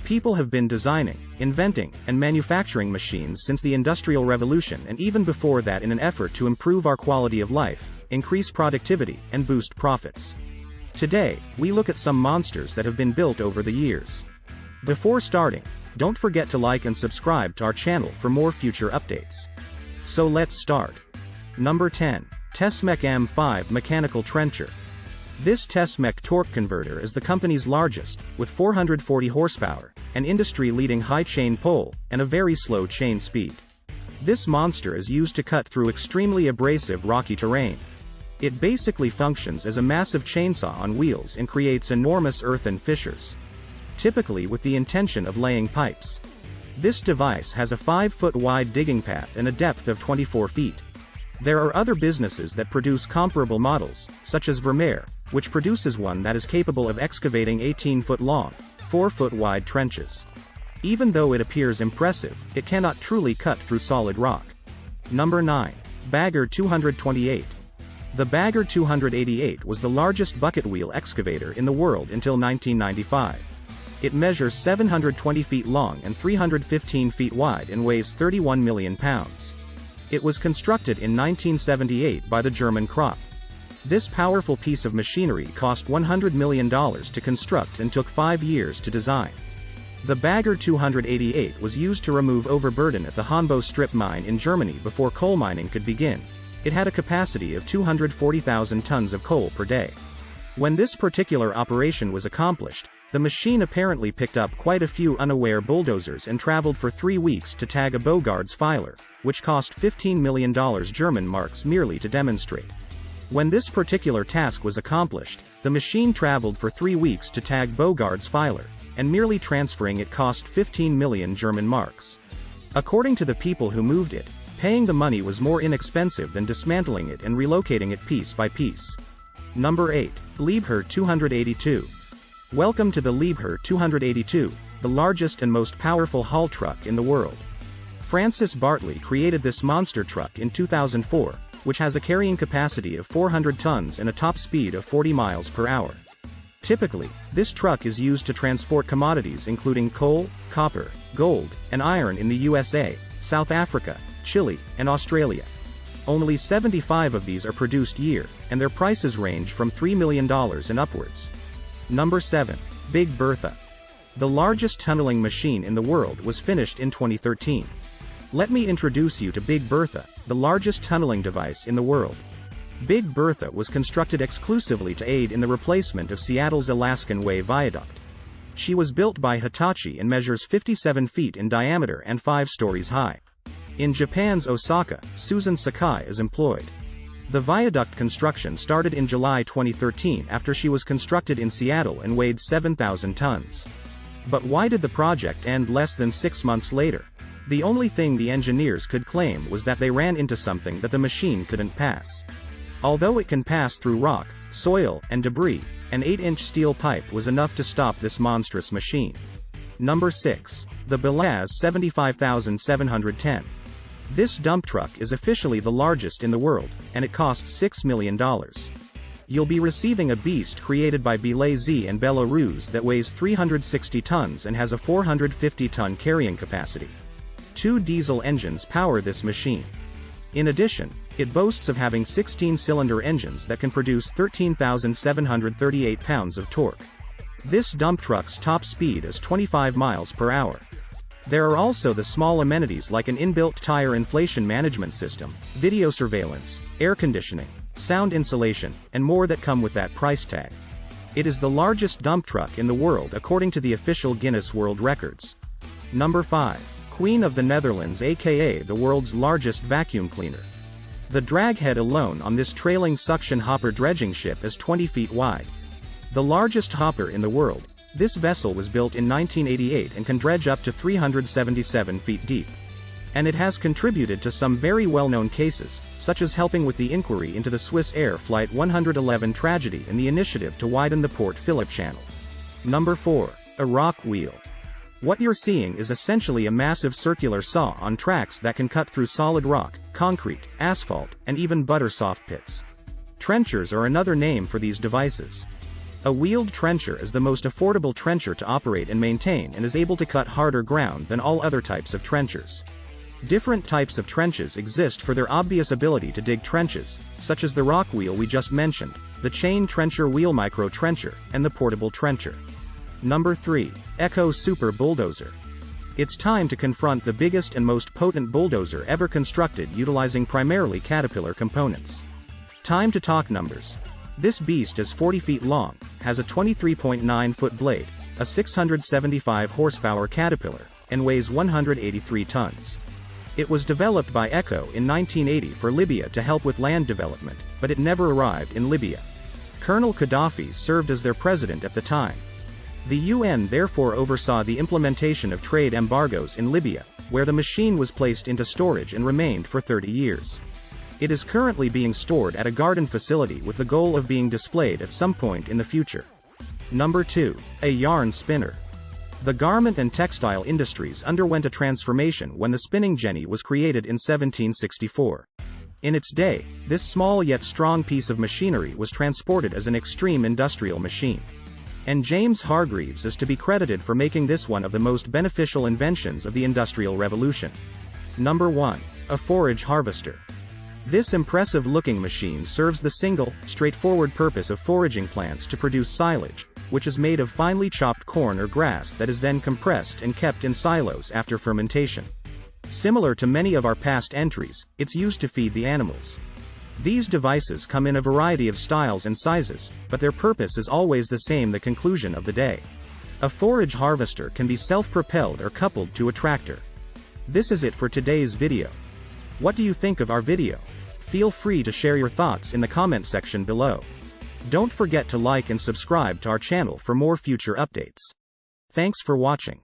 People have been designing, inventing, and manufacturing machines since the Industrial Revolution and even before that in an effort to improve our quality of life, increase productivity, and boost profits. Today, we look at some monsters that have been built over the years. Before starting, don't forget to like and subscribe to our channel for more future updates. So let's start. Number 10. Tesmec M5 Mechanical Trencher. This Tesmec torque converter is the company's largest, with 440 horsepower, an industry-leading high chain pull, and a very slow chain speed. This monster is used to cut through extremely abrasive rocky terrain. It basically functions as a massive chainsaw on wheels and creates enormous earthen fissures, typically with the intention of laying pipes. This device has a 5-foot wide digging path and a depth of 24 feet. There are other businesses that produce comparable models, such as Vermeer, which produces one that is capable of excavating 18-foot long, 4-foot wide trenches. Even though it appears impressive, it cannot truly cut through solid rock. Number 9. Bagger 228. The Bagger 288 was the largest bucket wheel excavator in the world until 1995. It measures 720 feet long and 315 feet wide and weighs 31 million pounds. It was constructed in 1978 by the German Krupp. This powerful piece of machinery cost $100 million to construct and took 5 years to design. The Bagger 288 was used to remove overburden at the Honbo strip mine in Germany before coal mining could begin. It had a capacity of 240,000 tons of coal per day. When this particular operation was accomplished, the machine apparently picked up quite a few unaware bulldozers and traveled for 3 weeks to tag a Bogards filer, which cost $15 million German marks merely to demonstrate. When this particular task was accomplished, the machine traveled for 3 weeks to tag Bogards filer, and merely transferring it cost 15 million German marks. According to the people who moved it, paying the money was more inexpensive than dismantling it and relocating it piece by piece. Number 8. Liebherr 282. Welcome to the Liebherr 282, the largest and most powerful haul truck in the world. Francis Bartley created this monster truck in 2004, which has a carrying capacity of 400 tons and a top speed of 40 miles per hour. Typically, this truck is used to transport commodities including coal, copper, gold, and iron in the USA, South Africa, Chile, and Australia. Only 75 of these are produced year, and their prices range from $3 million and upwards. Number 7. Big Bertha. The largest tunneling machine in the world was finished in 2013. Let me introduce you to Big Bertha, the largest tunneling device in the world. Big Bertha was constructed exclusively to aid in the replacement of Seattle's Alaskan Way Viaduct. She was built by Hitachi and measures 57 feet in diameter and 5 stories high. In Japan's Osaka, Susan Sakai is employed. The viaduct construction started in July 2013 after she was constructed in Seattle and weighed 7,000 tons. But why did the project end less than 6 months later? The only thing the engineers could claim was that they ran into something that the machine couldn't pass. Although it can pass through rock, soil, and debris, an 8-inch steel pipe was enough to stop this monstrous machine. Number 6. The Belaz 75710. This dump truck is officially the largest in the world, and it costs $6 million. You'll be receiving a beast created by Belaz and Belarus that weighs 360 tons and has a 450-ton carrying capacity. 2 diesel engines power this machine. In addition, it boasts of having 16-cylinder engines that can produce 13,738 pounds of torque. This dump truck's top speed is 25 miles per hour. There are also the small amenities like an inbuilt tire inflation management system, video surveillance, air conditioning, sound insulation, and more that come with that price tag. It is the largest dump truck in the world according to the official Guinness World Records. Number 5. Queen of the Netherlands, aka the world's largest vacuum cleaner. The draghead alone on this trailing suction hopper dredging ship is 20 feet wide. The largest hopper in the world, this vessel was built in 1988 and can dredge up to 377 feet deep. And it has contributed to some very well-known cases, such as helping with the inquiry into the Swiss Air Flight 111 tragedy and the initiative to widen the Port Phillip Channel. Number 4. A rock wheel. What you're seeing is essentially a massive circular saw on tracks that can cut through solid rock, concrete, asphalt, and even butter soft pits. Trenchers are another name for these devices. A wheeled trencher is the most affordable trencher to operate and maintain and is able to cut harder ground than all other types of trenchers. Different types of trenches exist for their obvious ability to dig trenches, such as the rock wheel we just mentioned, the chain trencher wheel micro trencher, and the portable trencher. Number 3. Echo Super Bulldozer. It's time to confront the biggest and most potent bulldozer ever constructed utilizing primarily Caterpillar components. Time to talk numbers. This beast is 40 feet long, has a 23.9-foot blade, a 675 horsepower Caterpillar, and weighs 183 tons. It was developed by Echo in 1980 for Libya to help with land development, but it never arrived in Libya. Colonel Gaddafi served as their president at the time. The UN therefore oversaw the implementation of trade embargoes in Libya, where the machine was placed into storage and remained for 30 years. It is currently being stored at a garden facility with the goal of being displayed at some point in the future. Number 2. A yarn spinner. The garment and textile industries underwent a transformation when the spinning jenny was created in 1764. In its day, this small yet strong piece of machinery was transported as an extreme industrial machine. And James Hargreaves is to be credited for making this one of the most beneficial inventions of the Industrial Revolution. Number 1. A forage harvester. This impressive-looking machine serves the single, straightforward purpose of foraging plants to produce silage, which is made of finely chopped corn or grass that is then compressed and kept in silos after fermentation. Similar to many of our past entries, it's used to feed the animals. These devices come in a variety of styles and sizes, but their purpose is always the same: the conclusion of the day. A forage harvester can be self-propelled or coupled to a tractor. This is it for today's video. What do you think of our video? Feel free to share your thoughts in the comment section below. Don't forget to like and subscribe to our channel for more future updates. Thanks for watching.